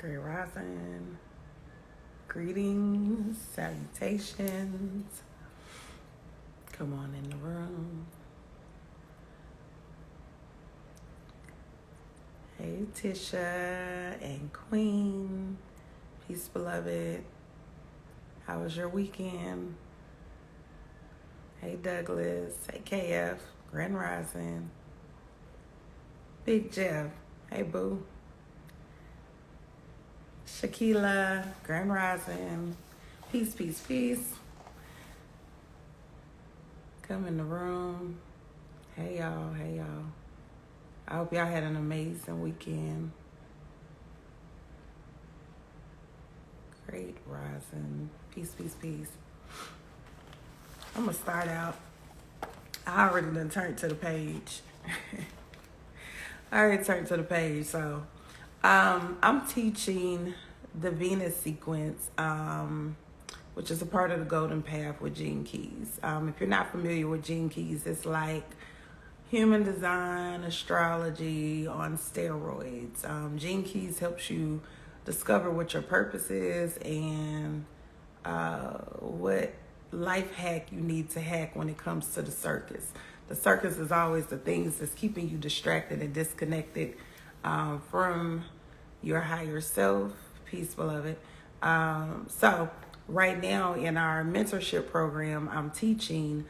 Great rising. Greetings, salutations. Come on in the room. Hey, Tisha and Queen. Peace, beloved. How was your weekend? Hey, Douglas. Hey, KF. Grand Rising. Big Jeff. Hey, Boo. Shakila. Grand Rising. Peace, peace, peace. Come in the room. Hey, y'all. Hey, y'all. I hope y'all had an amazing weekend. Great rising. Peace, peace, peace. I'm going to start out. I already done turned to the page. So I'm teaching the Venus sequence, which is a part of the Golden Path with Gene Keys. If you're not familiar with Gene Keys, it's like human design, astrology on steroids. Gene Keys helps you discover what your purpose is and what life hack you need to hack when it comes to the circus. The circus is always the things that's keeping you distracted and disconnected from your higher self. Peace, beloved. So right now in our mentorship program, I'm teaching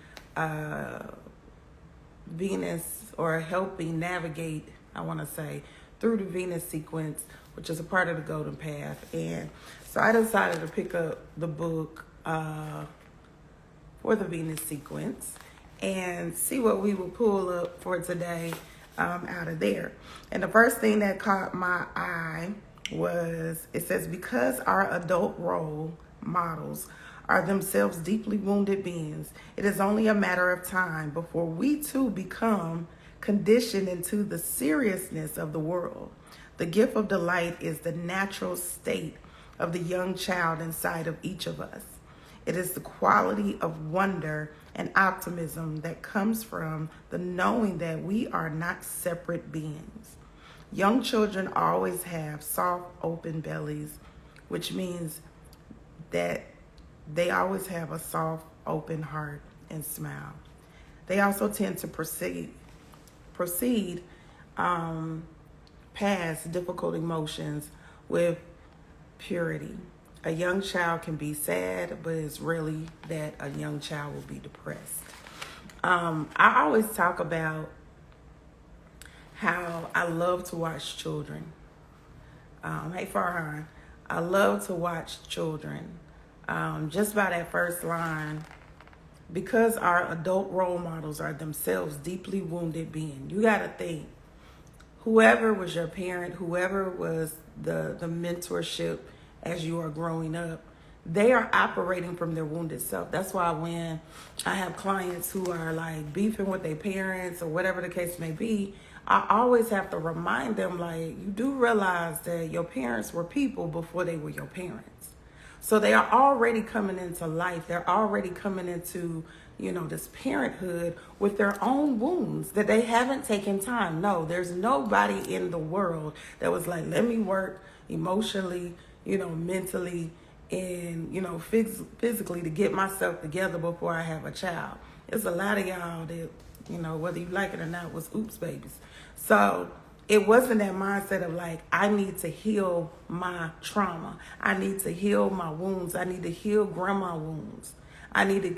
Venus, or helping navigate, I want to say, through the Venus sequence, which is a part of the Golden Path. And so I decided to pick up the book for the Venus sequence and see what we will pull up for today out of there. And the first thing that caught my eye was, it says, because our adult role models are themselves deeply wounded beings, it is only a matter of time before we too become conditioned into the seriousness of the world. The gift of delight is the natural state of the young child inside of each of us. It is the quality of wonder and optimism that comes from the knowing that we are not separate beings. Young children always have soft, open bellies, which means that they always have a soft, open heart and smile. They also tend to proceed past difficult emotions with purity. A young child can be sad, but it's really that a young child will be depressed. I always talk about how I love to watch children. Hey, Farhan. I love to watch children. Just by that first line, because our adult role models are themselves deeply wounded beings. You got to think, whoever was your parent, whoever was the mentorship as you are growing up, they are operating from their wounded self. That's why when I have clients who are like beefing with their parents or whatever the case may be, I always have to remind them, like, you do realize that your parents were people before they were your parents. So they are already coming into life. They're already coming into, this parenthood with their own wounds that they haven't taken time. No, there's nobody in the world that was like, let me work emotionally, mentally, and, physically to get myself together before I have a child. There's a lot of y'all that, whether you like it or not, was oops babies. So it wasn't that mindset of like, I need to heal my trauma. I need to heal my wounds. I need to heal grandma wounds. I need to,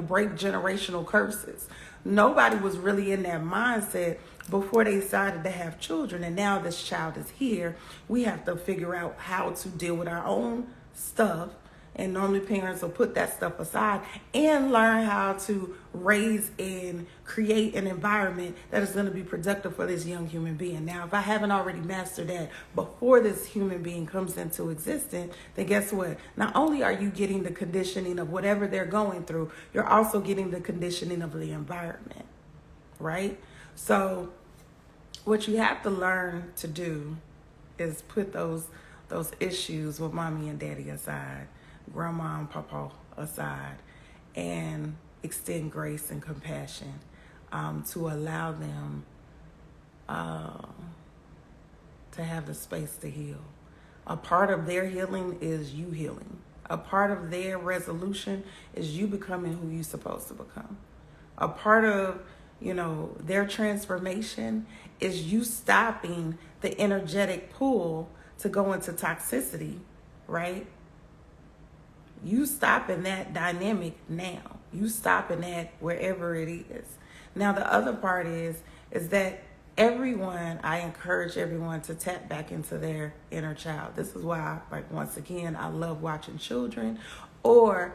break generational curses. Nobody was really in that mindset before they decided to have children. And now this child is here. We have to figure out how to deal with our own stuff. And normally parents will put that stuff aside and learn how to raise and create an environment that is going to be productive for this young human being. Now, if I haven't already mastered that before this human being comes into existence, then guess what? Not only are you getting the conditioning of whatever they're going through, you're also getting the conditioning of the environment, right? So what you have to learn to do is put those issues with mommy and daddy aside, grandma and papa aside, and extend grace and compassion to allow them to have the space to heal. A part of their healing is you healing. A part of their resolution is you becoming who you're supposed to become. A part of, their transformation is you stopping the energetic pull to go into toxicity, right? You stopping that dynamic now. You stopping that wherever it is. Now, the other part is that I encourage everyone to tap back into their inner child. This is why, once again, I love watching children, or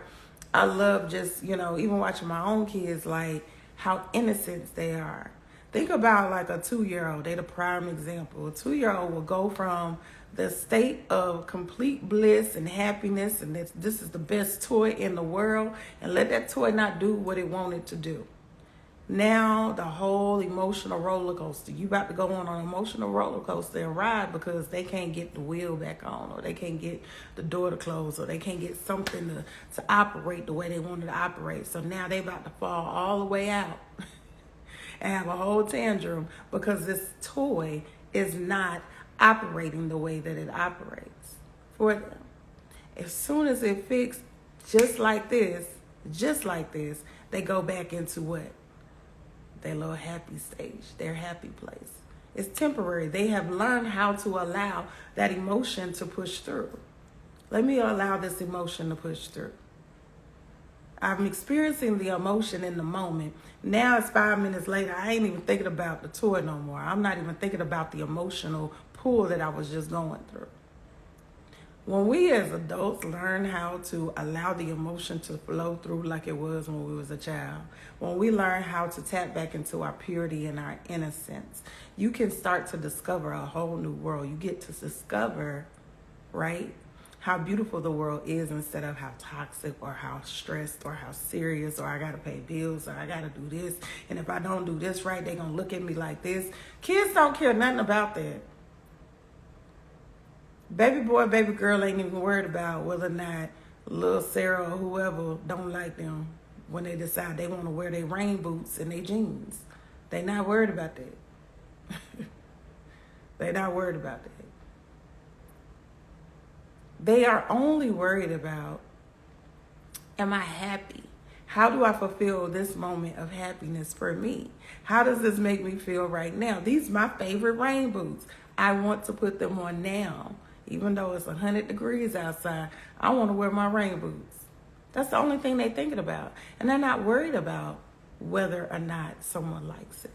I love just, even watching my own kids, how innocent they are. Think about a 2-year-old. They're the prime example. A 2-year-old will go from the state of complete bliss and happiness, and this is the best toy in the world, and let that toy not do what it wanted to do. Now the whole emotional roller coaster. You about to go on an emotional roller coaster and ride because they can't get the wheel back on, or they can't get the door to close, or they can't get something to operate the way they wanted to operate. So now they about to fall all the way out and have a whole tantrum because this toy is not operating the way that it operates for them. As soon as it fixed just like this, they go back into what? Their little happy stage, their happy place. It's temporary. They have learned how to allow that emotion to push through. Let me allow this emotion to push through. I'm experiencing the emotion in the moment. Now it's 5 minutes later. I ain't even thinking about the toy no more. I'm not even thinking about the emotional pull that I was just going through. When we as adults learn how to allow the emotion to flow through like it was when we was a child, when we learn how to tap back into our purity and our innocence, you can start to discover a whole new world. You get to discover, right, how beautiful the world is instead of how toxic or how stressed or how serious, or I got to pay bills, or I got to do this. And if I don't do this right, they're going to look at me like this. Kids don't care nothing about that. Baby boy, baby girl ain't even worried about whether or not little Sarah or whoever don't like them when they decide they want to wear their rain boots and their jeans. They not worried about that. They not worried about that. They are only worried about, am I happy? How do I fulfill this moment of happiness for me? How does this make me feel right now? These are my favorite rain boots. I want to put them on now. Even though it's 100 degrees outside, I want to wear my rain boots. That's the only thing they're thinking about. And they're not worried about whether or not someone likes it.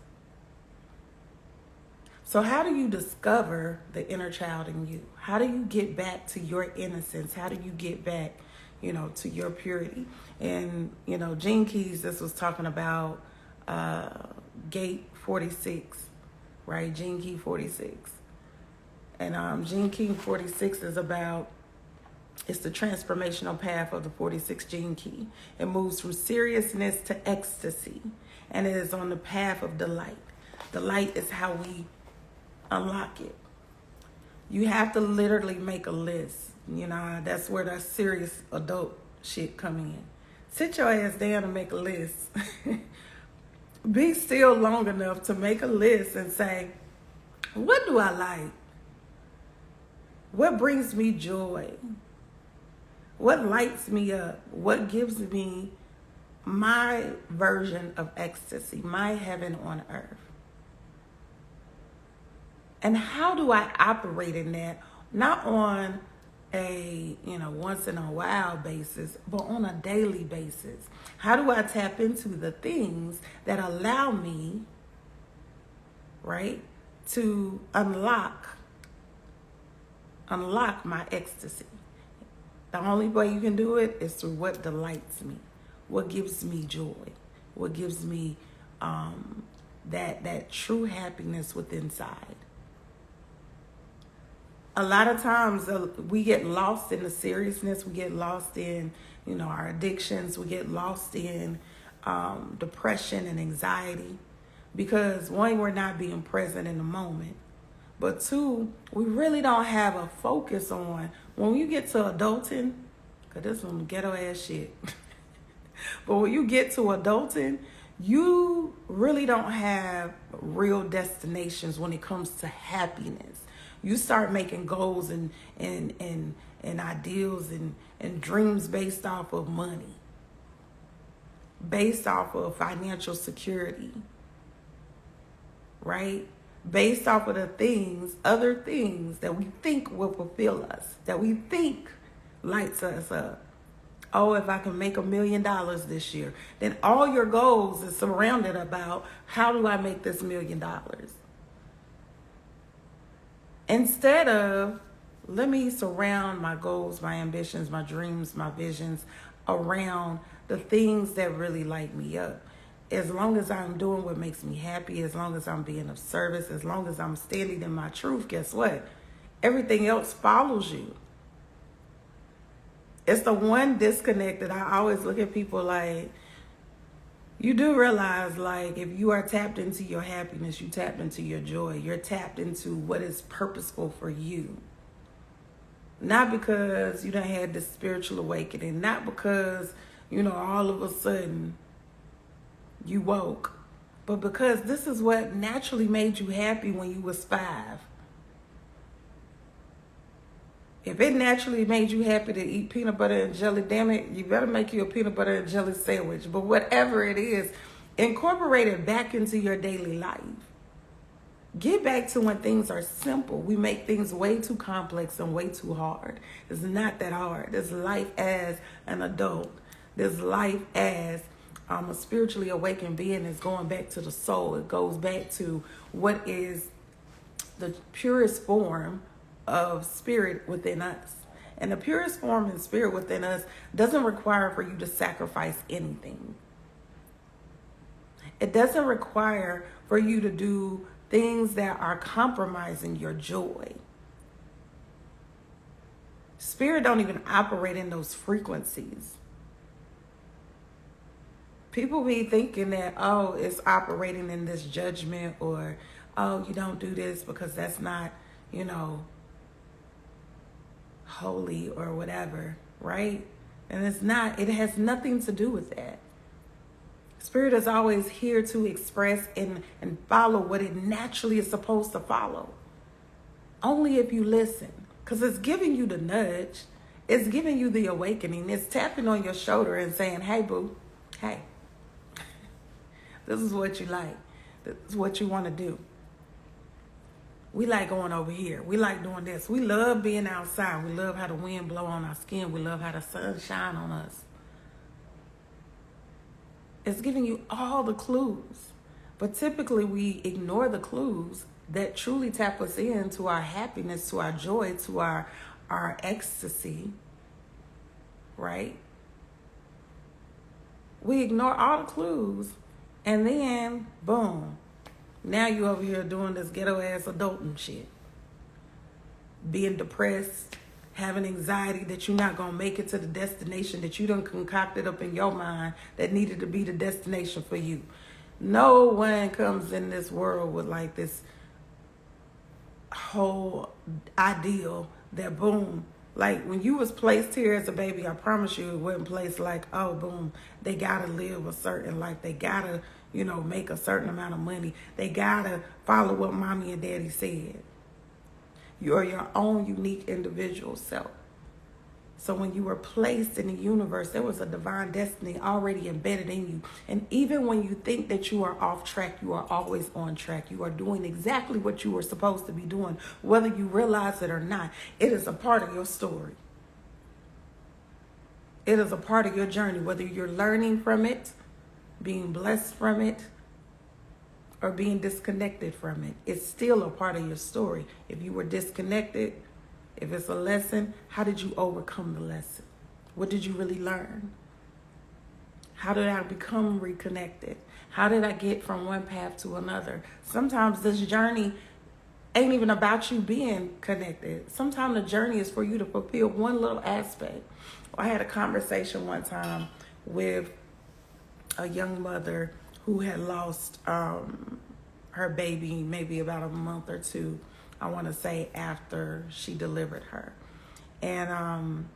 So how do you discover the inner child in you? How do you get back to your innocence? How do you get back, to your purity? And, Gene Keys, this was talking about Gate 46, right? Gene Key 46. And Gene Key 46 is it's the transformational path of the 46 Gene Key. It moves from seriousness to ecstasy, and it is on the path of delight. Delight is how we unlock it. You have to literally make a list. That's where that serious adult shit come in. Sit your ass down and make a list. Be still long enough to make a list and say, what do I like? What brings me joy? What lights me up? What gives me my version of ecstasy, my heaven on earth? And how do I operate in that? Not on a, once in a while basis, but on a daily basis. How do I tap into the things that allow me, right, to unlock my ecstasy? The only way you can do it is through what delights me, what gives me joy, what gives me that true happiness within inside. A lot of times we get lost in the seriousness, we get lost in, our addictions, we get lost in depression and anxiety because one, we're not being present in the moment. But two, we really don't have a focus on when you get to adulting, because this one ghetto ass shit. But when you get to adulting, you really don't have real destinations when it comes to happiness. You start making goals and ideals and dreams based off of money, based off of financial security, right? Based off of the things, other things that we think will fulfill us, that we think lights us up. Oh, if I can make $1 million this year, then all your goals is surrounded about how do I make this $1 million? Instead of, let me surround my goals, my ambitions, my dreams, my visions around the things that really light me up. As long as I'm doing what makes me happy, as long as I'm being of service, as long as I'm standing in my truth, guess what? Everything else follows you. It's the one disconnect that I always look at people like, you do realize, like, if you are tapped into your happiness, you tapped into your joy, you're tapped into what is purposeful for you. Not because you done had this spiritual awakening, not because, all of a sudden you woke, but because this is what naturally made you happy when you was 5. If it naturally made you happy to eat peanut butter and jelly, damn it, you better make you a peanut butter and jelly sandwich. But whatever it is, incorporate it back into your daily life. Get back to when things are simple. We make things way too complex and way too hard. It's not that hard. This life as an adult, this life as a spiritually awakened being is going back to the soul. It goes back to what is the purest form of spirit within us. And the purest form and spirit within us doesn't require for you to sacrifice anything. It doesn't require for you to do things that are compromising your joy. Spirit don't even operate in those frequencies. People be thinking that, oh, it's operating in this judgment, or, oh, you don't do this because that's not, holy or whatever, right? And it's not, it has nothing to do with that. Spirit is always here to express and follow what it naturally is supposed to follow. Only if you listen, because it's giving you the nudge. It's giving you the awakening. It's tapping on your shoulder and saying, hey, boo, hey, this is what you like. This is what you want to do. We like going over here. We like doing this. We love being outside. We love how the wind blow on our skin. We love how the sun shine on us. It's giving you all the clues. But typically we ignore the clues that truly tap us into our happiness, to our joy, to our ecstasy, right? We ignore all the clues, and then, boom, now you over here doing this ghetto-ass adulting shit. Being depressed, having anxiety that you're not going to make it to the destination that you done concocted up in your mind that needed to be the destination for you. No one comes in this world with like this whole ideal that, boom, like when you was placed here as a baby, I promise you it wasn't placed like, oh, boom, they got to live a certain life. They got to, make a certain amount of money. They got to follow what mommy and daddy said. You're your own unique individual self. So when you were placed in the universe, there was a divine destiny already embedded in you. And even when you think that you are off track, you are always on track. You are doing exactly what you were supposed to be doing, whether you realize it or not. It is a part of your story. It is a part of your journey, whether you're learning from it, being blessed from it, or being disconnected from it. It's still a part of your story. If you were disconnected, if it's a lesson, how did you overcome the lesson? What did you really learn? How did I become reconnected? How did I get from one path to another? Sometimes this journey ain't even about you being connected. Sometimes the journey is for you to fulfill one little aspect. I had a conversation one time with a young mother who had lost her baby maybe about a month or two, I want to say, after she delivered her. And,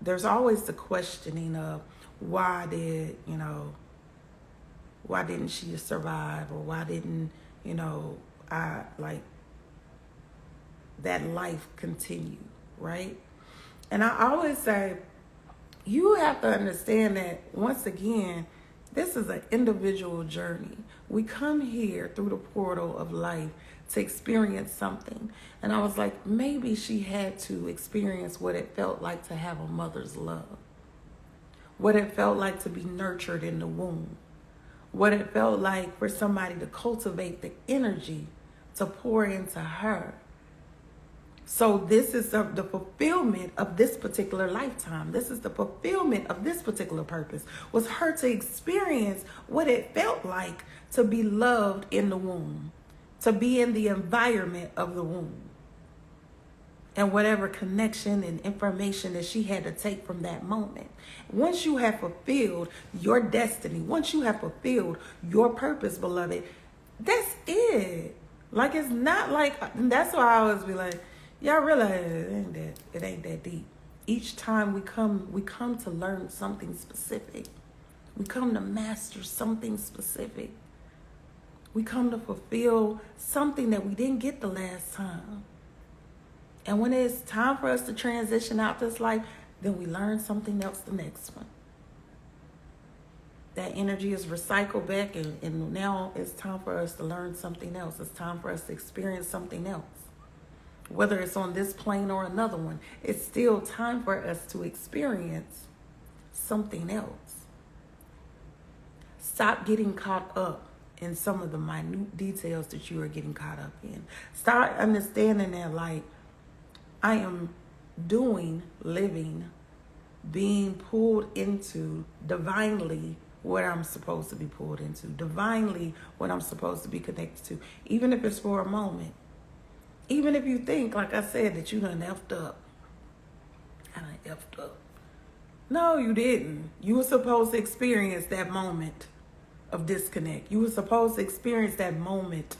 there's always the questioning of why didn't she survive, or why didn't, that life continue, right? And I always say, you have to understand that, once again, this is an individual journey. We come here through the portal of life to experience something. And I was like, maybe she had to experience what it felt like to have a mother's love, what it felt like to be nurtured in the womb, what it felt like for somebody to cultivate the energy to pour into her. So this is the fulfillment of this particular lifetime. This is the fulfillment of this particular purpose, was her to experience what it felt like to be loved in the womb, to be in the environment of the womb, and whatever connection and information that she had to take from that moment. Once you have fulfilled your destiny, once you have fulfilled your purpose, beloved, that's it. Like, it's not like, that's why I always be like, y'all realize it ain't that deep. Each time we come to learn something specific. We come to master something specific. We come to fulfill something that we didn't get the last time. And when it's time for us to transition out this life, then we learn something else the next one. That energy is recycled back, and now it's time for us to learn something else. It's time for us to experience something else. Whether it's on this plane or another one, it's still time for us to experience something else. Stop getting caught up in some of the minute details that you are getting caught up in. Start understanding that, like, I am doing, living, being pulled into divinely what I'm supposed to be pulled into, divinely what I'm supposed to be connected to, even if it's for a moment. Even if you think, like I said, that you done effed up. I done effed up. No, you didn't. You were supposed to experience that moment of disconnect. You were supposed to experience that moment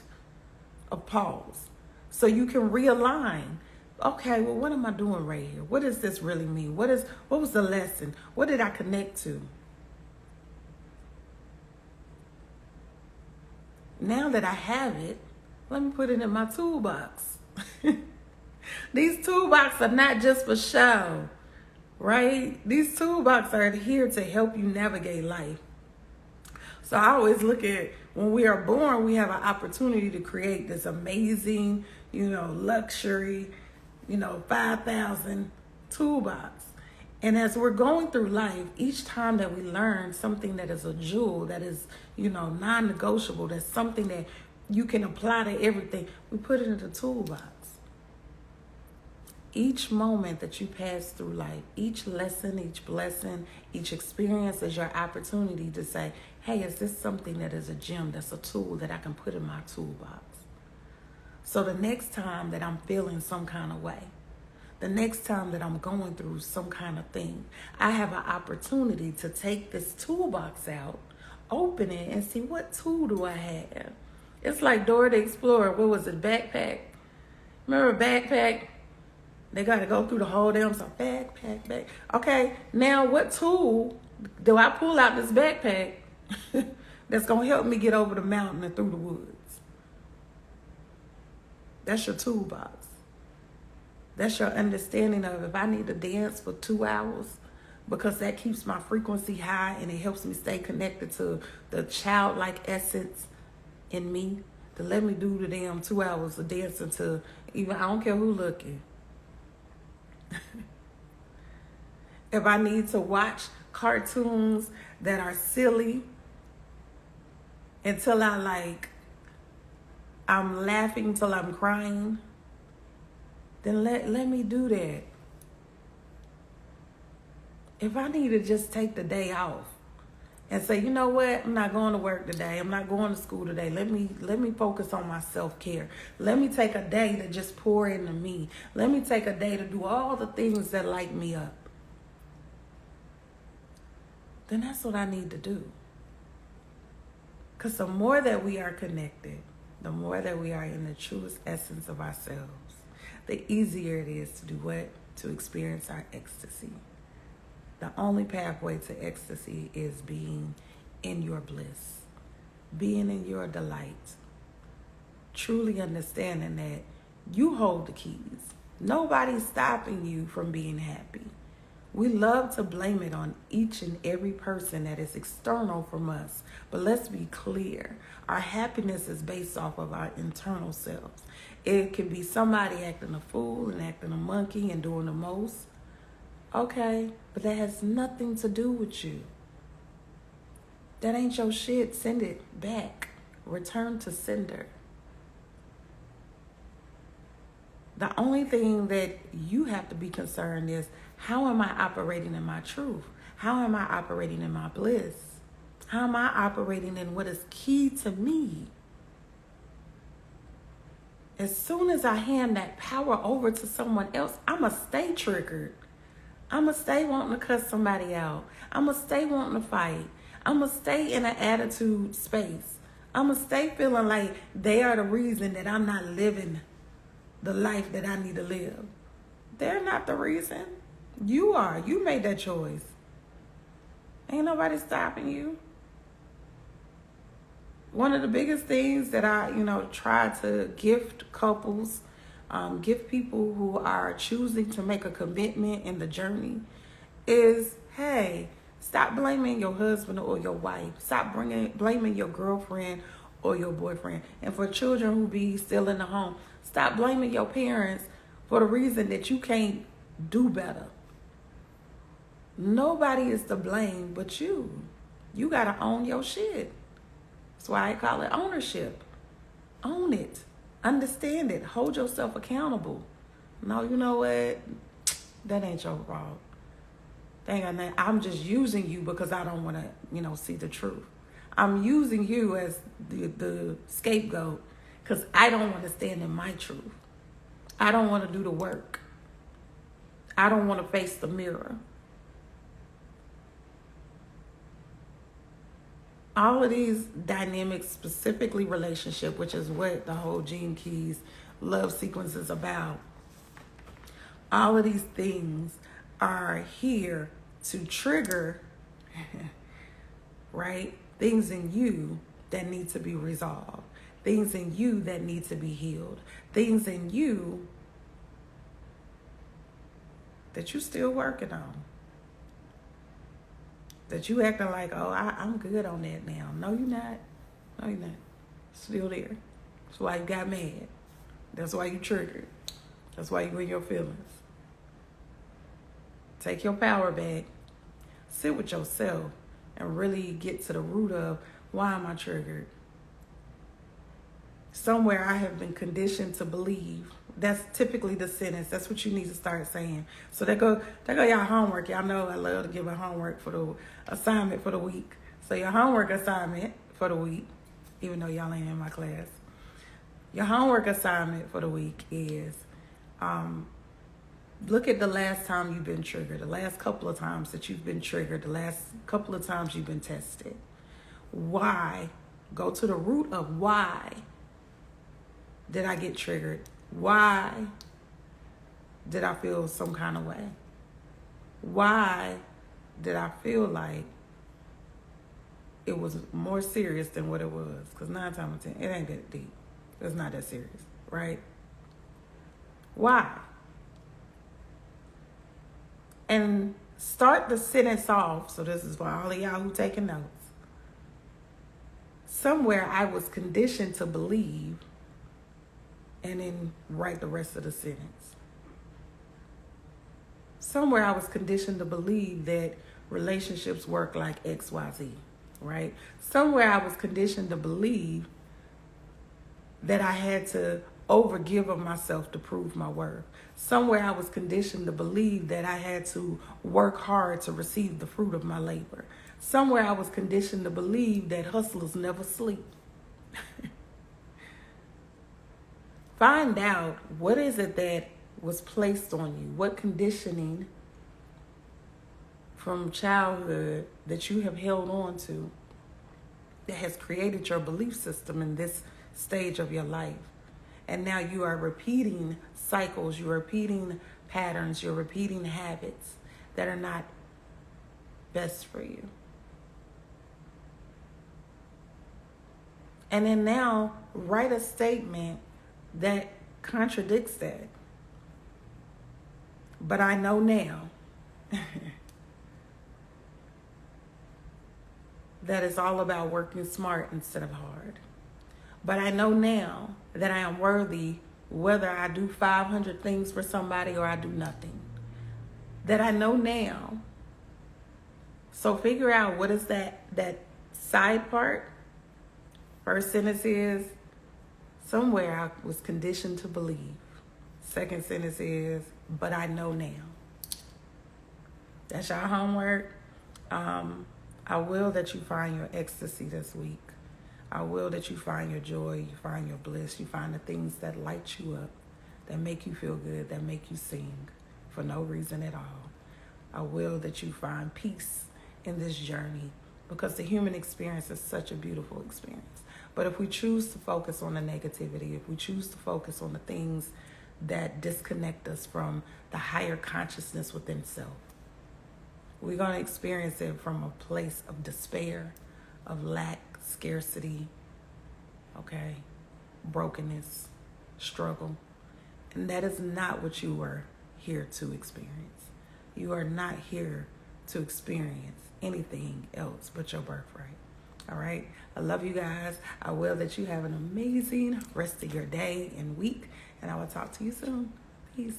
of pause, so you can realign. Okay, well, what am I doing right here? What does this really mean? What was the lesson? What did I connect to? Now that I have it, let me put it in my toolbox. These toolboxes are not just for show, right? These toolboxes are here to help you navigate life. So I always look at, when we are born, we have an opportunity to create this amazing, luxury, 5,000 toolbox. And as we're going through life, each time that we learn something that is a jewel, that is, non-negotiable, that's something that you can apply to everything, we put it in the toolbox. Each moment that you pass through life, each lesson, each blessing, each experience is your opportunity to say, hey, is this something that is a gem, that's a tool that I can put in my toolbox? So the next time that I'm feeling some kind of way, the next time that I'm going through some kind of thing, I have an opportunity to take this toolbox out, open it, and see, what tool do I have? It's like Dora the Explorer. What was it? Backpack. Remember Backpack? They got to go through the whole damn stuff. Backpack. Okay, now what tool do I pull out this backpack that's going to help me get over the mountain and through the woods? That's your toolbox. That's your understanding of, if I need to dance for 2 hours, because that keeps my frequency high and it helps me stay connected to the childlike essence in me, to let me do the damn 2 hours of dancing to, even, I don't care who looking. If I need to watch cartoons that are silly until I'm laughing till I'm crying, then let me do that. If I need to just take the day off and say, you know what, I'm not going to work today, I'm not going to school today, let me focus on my self-care. Let me take a day to just pour into me. Let me take a day to do all the things that light me up. Then that's what I need to do. Because the more that we are connected, the more that we are in the truest essence of ourselves, the easier it is to do what? To experience our ecstasy. The only pathway to ecstasy is being in your bliss, being in your delight, truly understanding that You hold the keys. Nobody's stopping you from being happy. We love to blame it on each and every person that is external from us. But let's be clear. Our happiness is based off of our internal selves. It can be somebody acting a fool and acting a monkey and doing the most. Okay, but that has nothing to do with you. That ain't your shit. Send it back. Return to sender. The only thing that you have to be concerned is, how am I operating in my truth? How am I operating in my bliss? How am I operating in what is key to me? As soon as I hand that power over to someone else, I'ma stay triggered. I'ma stay wanting to cuss somebody out. I'ma stay wanting to fight. I'ma stay in an attitude space. I'ma stay feeling like they are the reason that I'm not living the life that I need to live. They're not the reason. You are. You made that choice. Ain't nobody stopping you. One of the biggest things that I, try to gift couples, gift people who are choosing to make a commitment in the journey is, hey, stop blaming your husband or your wife. Stop blaming your girlfriend or your boyfriend. And for children who be still in the home, stop blaming your parents for the reason that you can't do better. Nobody is to blame but you. You got to own your shit. That's why I call it ownership. Own it. Understand it. Hold yourself accountable. No, you know what? That ain't your fault. I'm just using you because I don't want to, see the truth. I'm using you as the scapegoat because I don't want to stand in my truth. I don't want to do the work. I don't want to face the mirror. All of these dynamics, specifically relationship, which is what the whole Gene Keys love sequence is about. All of these things are here to trigger, right? Things in you that need to be resolved. Things in you that need to be healed. Things in you that you're still working on. That you acting like, oh, I'm good on that now. No, you're not. No, you're not. Still there. That's why you got mad. That's why you triggered. That's why you in your feelings. Take your power back. Sit with yourself and really get to the root of, why am I triggered? Somewhere I have been conditioned to believe. That's typically the sentence. That's what you need to start saying. So there go y'all homework. Y'all know I love to give a homework for the assignment for the week. So your homework assignment for the week, even though y'all ain't in my class, your homework assignment for the week is look at the last time you've been triggered, the last couple of times that you've been triggered, the last couple of times you've been tested. Why? Go to the root of why did I get triggered? Why did I feel some kind of way? Why did I feel like it was more serious than what it was? Because 9 times out of 10, it ain't that deep. It's not that serious, right? Why? And start the sentence off. So this is for all of y'all who taking notes. Somewhere I was conditioned to believe, and then write the rest of the sentence. Somewhere I was conditioned to believe that relationships work like XYZ, right? Somewhere I was conditioned to believe that I had to overgive of myself to prove my worth. Somewhere I was conditioned to believe that I had to work hard to receive the fruit of my labor. Somewhere I was conditioned to believe that hustlers never sleep. Find out, what is it that was placed on you? What conditioning from childhood that you have held on to that has created your belief system in this stage of your life? And now you are repeating cycles, you're repeating patterns, you're repeating habits that are not best for you. And then now write a statement that contradicts that. But I know now that it's all about working smart instead of hard. But I know now that I am worthy whether I do 500 things for somebody or I do nothing. That I know now. So figure out what is that side part. First sentence is, somewhere I was conditioned to believe. Second sentence is, but I know now. That's your homework. I will that you find your ecstasy this week. I will that you find your joy, you find your bliss, you find the things that light you up, that make you feel good, that make you sing for no reason at all. I will that you find peace in this journey, because the human experience is such a beautiful experience. But if we choose to focus on the negativity, if we choose to focus on the things that disconnect us from the higher consciousness within self, we're going to experience it from a place of despair, of lack, scarcity, okay, brokenness, struggle. And that is not what you were here to experience. You are not here to experience anything else but your birthright. All right. I love you guys. I will that you have an amazing rest of your day and week. And I will talk to you soon. Peace.